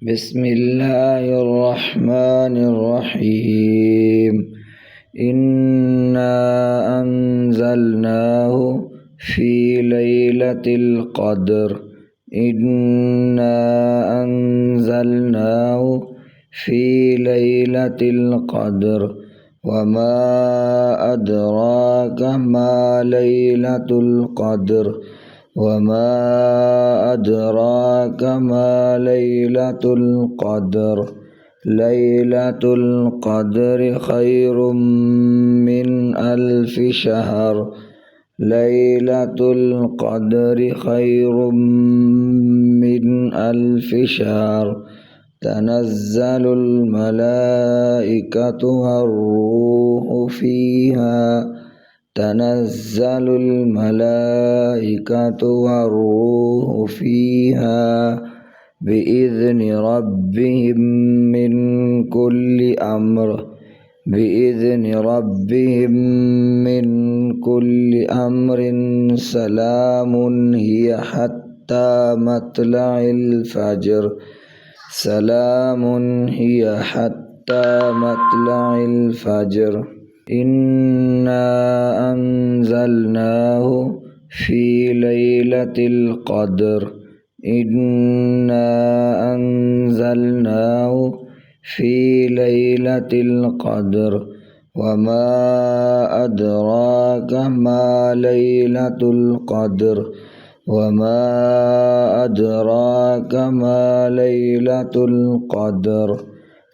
بسم الله الرحمن الرحيم. إنا أنزلناه في ليلة القدر. إنا أنزلناه في ليلة القدر وما أدراك ما ليلة القدر وما أدراك ما ليلة القدر. ليلة القدر خير من 1000 شهر. ليلة القدر خير من 1000 شهر. تنزل الملائكة والروح فيها. تنزل الملائكة والروح فيها بإذن ربهم من كل أمر. بإذن ربهم من كل أمر. سلام هي حتى مطلع الفجر. سلام هي حتى مطلع الفجر. إنا أنزلناه في ليلة القدر. إنا أنزلناه في ليلة القدر وما أدراك ما ليلة القدر وما أدراك ما ليلة القدر.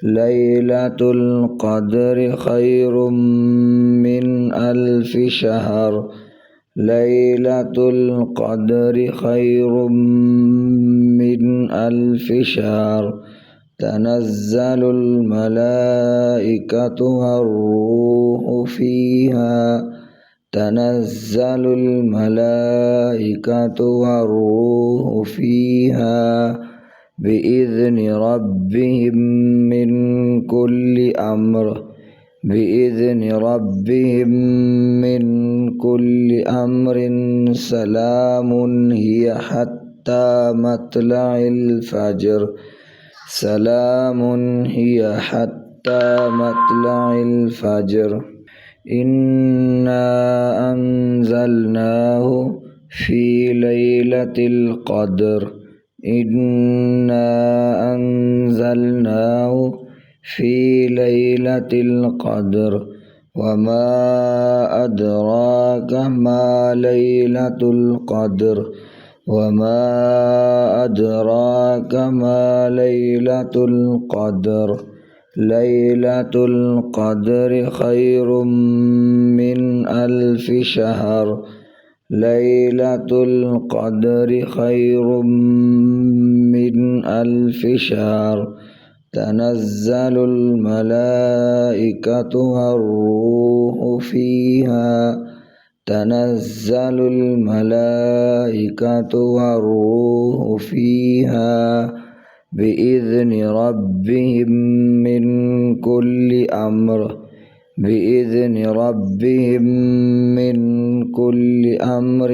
ليلة القدر خير من 1000 شهر. ليلة القدر خير من 1000 شهر. تنزل الملائكة والروح فيها. تنزل الملائكة والروح فيها بإذن ربهم من كل أمر. بإذن ربهم من كل أمر. سلام هي حتى مطلع الفجر. سلام هي حتى مطلع الفجر. إنا أنزلناه في ليلة القدر. إنا أنزلناه في ليلة القدر وما أدراك ما ليلة القدر وما أدراك ما ليلة القدر. ليلة القدر خير من 1000 شهر. ليلة القدر خير من 1000 شهر. تنزل الملائكة والروح فيها. تنزل الملائكة والروح فيها بإذن ربهم من كل أمر. بإذن ربهم من كل أمر.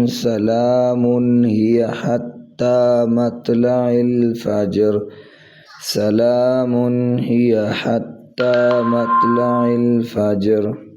سلام هي حتى مطلع الفجر. سلام هي حتى مطلع الفجر.